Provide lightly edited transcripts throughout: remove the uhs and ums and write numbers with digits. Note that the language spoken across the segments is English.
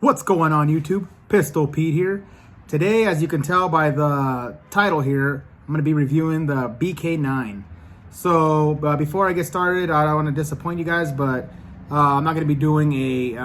What's going on YouTube? Pistol Pete here. Today, as you can tell by the title here, I'm going to be reviewing the BK9. So before I get started, I don't want to disappoint you guys, but I'm not going to be doing a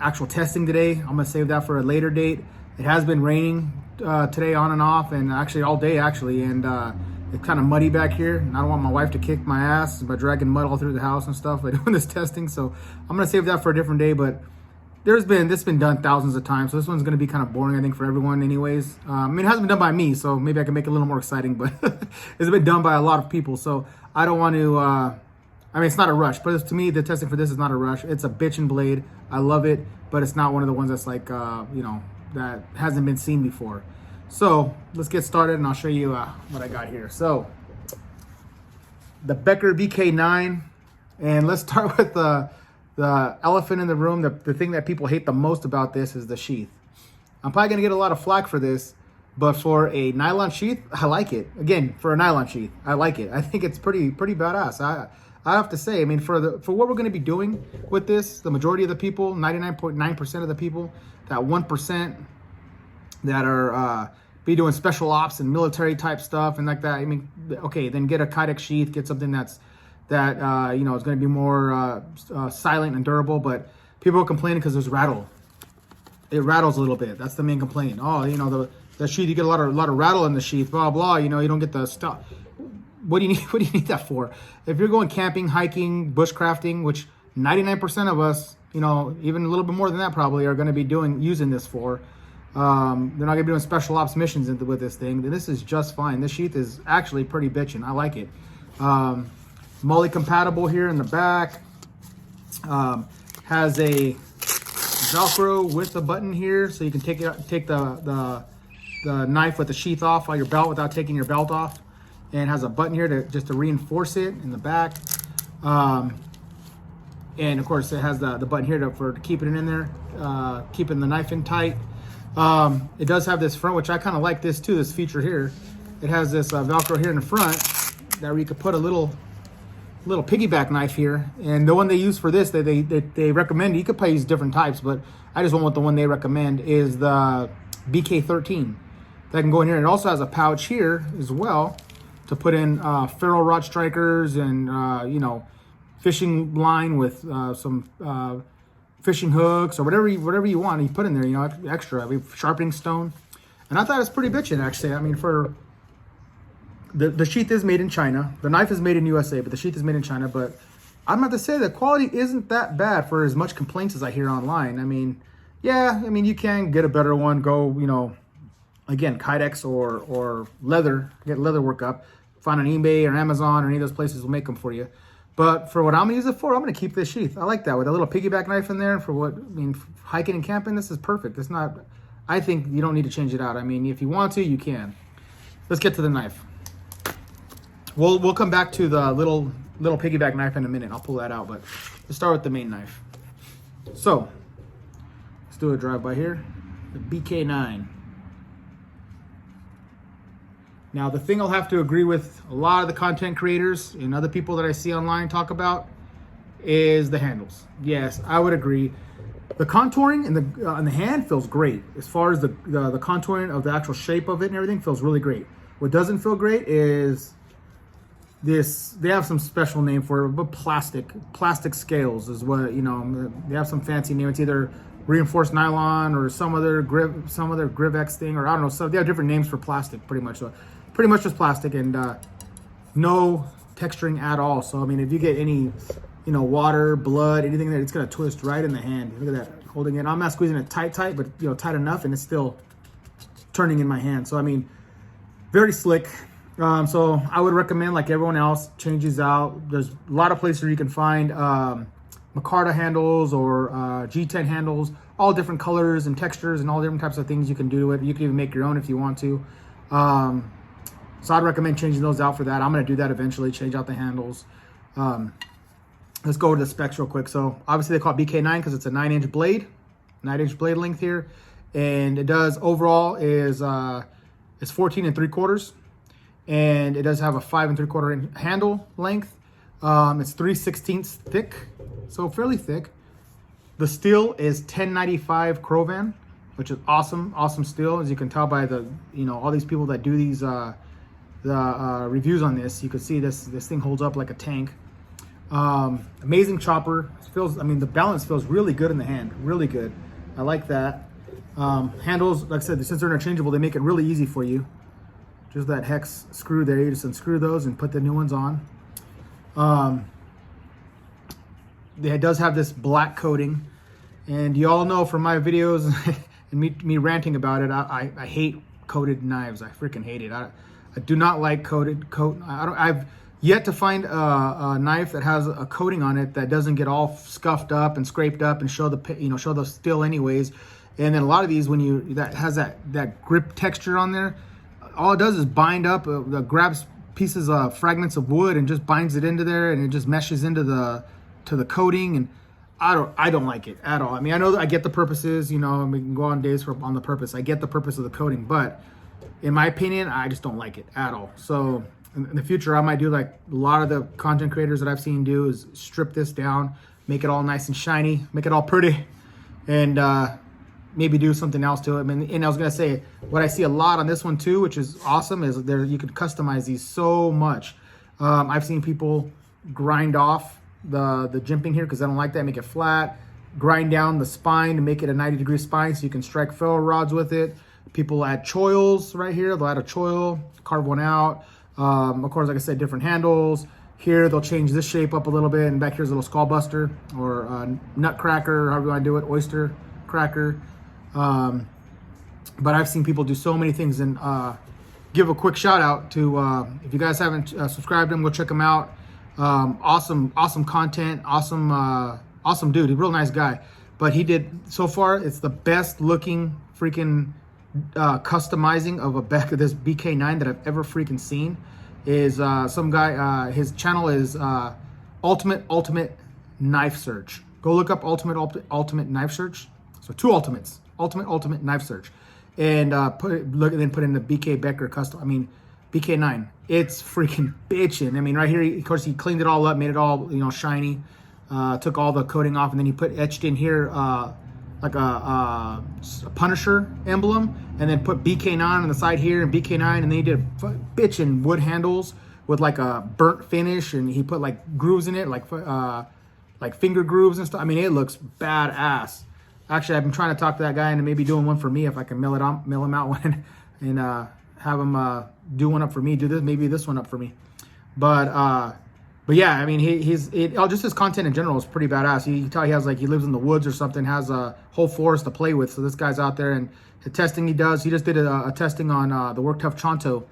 actual testing today. I'm going to save that for a later date. It has been raining today on and off, and actually all day actually, and it's kind of muddy back here, and I don't want my wife to kick my ass by dragging mud all through the house and stuff by doing this testing. So I'm going to save that for a different day, but this has been done thousands of times, so this one's going to be kind of boring, I think, for everyone anyways. I mean, it hasn't been done by me, so maybe I can make it a little more exciting, but it's been done by a lot of people, so I don't want to, I mean, it's not a rush, but to me, the testing for this is not a rush. It's a bitchin' blade. I love it, but it's not one of the ones that's like, that hasn't been seen before. So let's get started, and I'll show you what I got here. So the Becker BK9, and let's start with the elephant in the room. The thing that people hate the most about this is the sheath. I'm probably gonna get a lot of flack for this, but for a nylon sheath, I like it. Again, for a nylon sheath, I like it. I think it's pretty badass. I have to say, I mean, for what we're gonna be doing with this, the majority of the people, 99.9% of the people, that 1% that are be doing special ops and military type stuff and like that. I mean, okay, then get a Kydex sheath, get something that is going to be more silent and durable. But people are complaining because there's rattle. It rattles a little bit. That's the main complaint. Oh, the sheath, you get a lot of rattle in the sheath. Blah blah. You don't get the stuff. What do you need? What do you need that for? If you're going camping, hiking, bushcrafting, which 99% of us, even a little bit more than that probably, are going to be using this for. They're not going to be doing special ops missions with this thing. This is just fine. This sheath is actually pretty bitchin'. I like it. Mully compatible here in the back. Has a Velcro with a button here, so you can take the knife with the sheath off your belt without taking your belt off. And has a button here to reinforce it in the back. And of course, it has the button here for keeping it in there, keeping the knife in tight. It does have this front, which I kind of like this too. This feature here, it has this Velcro here in the front that you could put a little piggyback knife here, and the one they use for this, they recommend, you could probably use different types, but I just went with the one they recommend, is the BK13. That can go in here. It also has a pouch here as well to put in ferro rod strikers and fishing line with some fishing hooks or whatever you want. You put in there, extra. We have sharpening stone, and I thought it was pretty bitchin' actually. I mean, for the sheath is made in China. The knife is made in USA, but the sheath is made in China. But I'm about to say the quality isn't that bad for as much complaints as I hear online. I mean, yeah, you can get a better one. Go, again, Kydex or leather. Get leather work up. Find on eBay or Amazon or any of those places will make them for you. But for what I'm gonna use it for, I'm gonna keep this sheath. I like that with a little piggyback knife in there. For hiking and camping, this is perfect. It's not. I think you don't need to change it out. I mean, if you want to, you can. Let's get to the knife. We'll come back to the little piggyback knife in a minute. I'll pull that out, but let's start with the main knife. So let's do a drive-by here. The BK9. Now, the thing I'll have to agree with a lot of the content creators and other people that I see online talk about is the handles. Yes, I would agree. The contouring on the hand feels great. As far as the contouring of the actual shape of it and everything feels really great. What doesn't feel great is this. They have some special name for it, but plastic scales is what, they have some fancy name. It's either reinforced nylon or some other Grivex thing, or I don't know. So they have different names for plastic, pretty much. So pretty much just plastic, and no texturing at all. So I mean, if you get any, water, blood, anything there, it's gonna twist right in the hand. Look at that, holding it. I'm not squeezing it tight, but tight enough, and it's still turning in my hand. So I mean, very slick. So I would recommend, like everyone else, change these out. There's a lot of places where you can find micarta handles or G10 handles, all different colors and textures and all different types of things you can do to it. You can even make your own if you want to. So I'd recommend changing those out for that. I'm going to do that eventually, change out the handles. Let's go over the specs real quick. So obviously they call it BK9 because it's a 9-inch blade, 9-inch blade length here. And it does, overall is 14 3/4. And it does have a 5 3/4 inch handle length. It's 3/16 thick, so fairly thick. The steel is 1095 Crovan, which is awesome steel. As you can tell by the, all these people that do these reviews on this, you can see this thing holds up like a tank. Amazing chopper. The balance feels really good in the hand, really good. I like that. Handles, like I said, since they're interchangeable, they make it really easy for you. Just that hex screw there, you just unscrew those and put the new ones on. It does have this black coating, and you all know from my videos and me ranting about it, I hate coated knives. I freaking hate it. I do not like coat. I've yet to find a knife that has a coating on it that doesn't get all scuffed up and scraped up and show the steel anyways. And then a lot of these, that has that grip texture on there, all it does is bind up, grabs pieces of fragments of wood and just binds it into there, and it just meshes into the coating, and I don't like it at all. I mean, I know that I get the purposes, we can go on days on the purpose. I get the purpose of the coating, but in my opinion, I just don't like it at all. So in the future, I might do like a lot of the content creators that I've seen do, is strip this down, make it all nice and shiny, make it all pretty, and maybe do something else to it. And I was gonna say, what I see a lot on this one too, which is awesome, is you could customize these so much. I've seen people grind off the jimping here because I don't like that, make it flat, grind down the spine to make it a 90-degree spine so you can strike ferro rods with it. People add choils right here. They'll add a choil, carve one out. Of course, like I said, different handles. Here, they'll change this shape up a little bit, and back here's a little skull buster or nutcracker, however you want to do it, oyster cracker. But I've seen people do so many things, and give a quick shout out to, if you guys haven't subscribed to him, go check him out. Awesome content, awesome dude, a real nice guy. But he did, so far, it's the best looking freaking customizing of a Becker, this BK9 that I've ever freaking seen. Is some guy, his channel is Ultimate Knife Search. Go look up Ultimate Knife Search. So two ultimates, Ultimate Knife Search, and put in the BK9. It's freaking bitchin'. I mean, right here, of course, he cleaned it all up, made it all shiny, took all the coating off, and then he etched in here like a Punisher emblem, and then put BK9 on the side here and BK9, and then he did bitchin' wood handles with like a burnt finish, and he put like grooves in it, like finger grooves and stuff. I mean, it looks badass. Actually, I've been trying to talk to that guy into maybe doing one for me if I can mill him out one and have him do one up for me. Maybe this one up for me. But yeah, I mean, just his content in general is pretty badass. You can tell he lives in the woods or something, has a whole forest to play with. So this guy's out there, and the testing he does, he just did a testing on the Work Tough Chonto,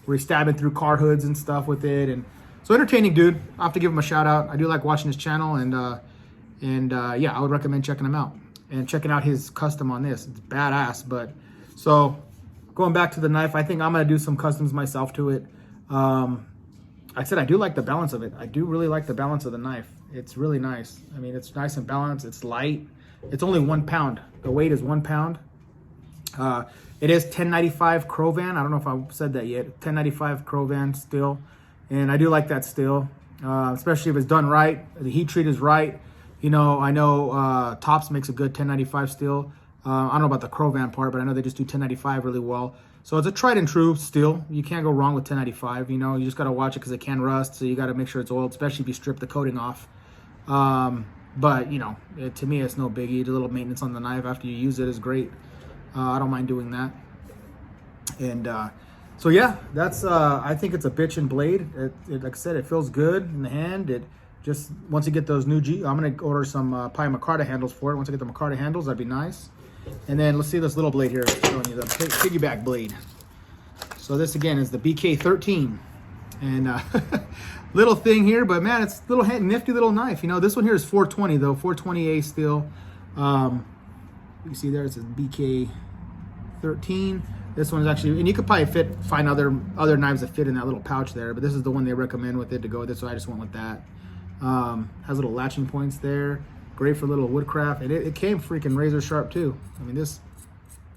where he's stabbing through car hoods and stuff with it. And so entertaining dude. I have to give him a shout out. I do like watching his channel, and yeah, I would recommend checking him out and checking out his custom on this. It's badass. But so going back to the knife, I think I'm gonna do some customs myself to it. I said I do like the balance of it. I do really like the balance of the knife. It's really nice. I mean, it's nice and balanced. It's light. It's only 1 pound. The weight is 1 pound. It is 1095 Crovan. I don't know if I said that yet. 1095 Crovan steel. And I do like that steel, especially if it's done right. The heat treat is right. I know Tops makes a good 1095 steel. I don't know about the Crovan part, but I know they just do 1095 really well. So it's a tried and true steel. You can't go wrong with 1095. You just got to watch it because it can rust. So you got to make sure it's oiled, especially if you strip the coating off. But to me, it's no biggie. A little maintenance on the knife after you use it is great. I don't mind doing that. And so yeah, that's I think it's a bitchin' blade. Like I said, it feels good in the hand. It just, once you get those new I'm gonna order some probably Micarta handles for it. Once I get the Micarta handles, that'd be nice. And then let's see this little blade here, showing you the piggyback blade. So this again is the BK13, and little thing here, but man, it's a little nifty little knife. This one here is 420 though, 420A steel. You see there, it says BK13. This one is actually, and you could probably find other knives that fit in that little pouch there, but this is the one they recommend with it to go with it, so I just went with that. Has little latching points there. Great for little woodcraft, and it came freaking razor sharp too. I mean, this,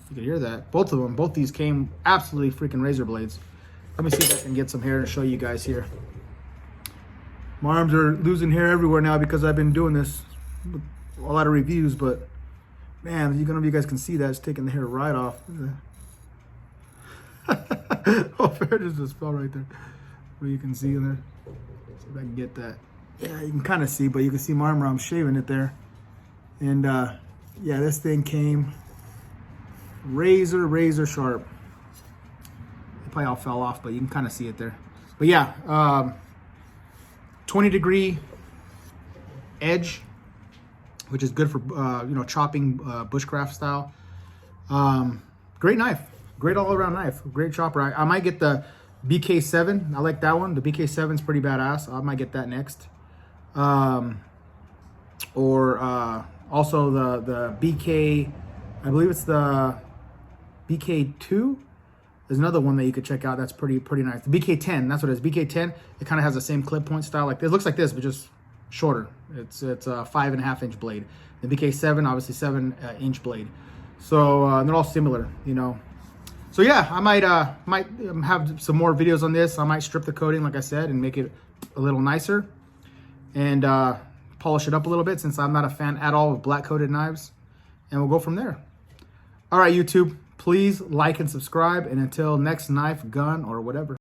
you can hear that. Both these came absolutely freaking razor blades. Let me see if I can get some hair and show you guys here. My arms are losing hair everywhere now because I've been doing this a lot of reviews, but man, I don't know if you guys can see that. It's taking the hair right off. Oh, there's a spell right there. Where you can see in there. See if I can get that. Yeah, you can kind of see, but you can see my arm where I'm shaving it there. And yeah, this thing came razor sharp. It probably all fell off, but you can kind of see it there. But yeah, 20-degree edge, which is good for you know, chopping bushcraft style. Great knife, great all-around knife, great chopper. I might get the BK7. I like that one. The BK7 is pretty badass. I might get that next. Or also the BK, I believe it's the BK2. There's another one that you could check out that's pretty nice. The BK10, that's what it is. BK10, it kind of has the same clip point style. Like it looks like this, but just shorter. It's a 5.5 inch blade. The BK7, obviously 7 inch blade. So they're all similar, you know. So yeah, I might have some more videos on this. I might strip the coating, like I said, and make it a little nicer, and polish it up a little bit, since I'm not a fan at all of black coated knives, and we'll go from there. All right, YouTube, please like and subscribe, and until next knife, gun, or whatever.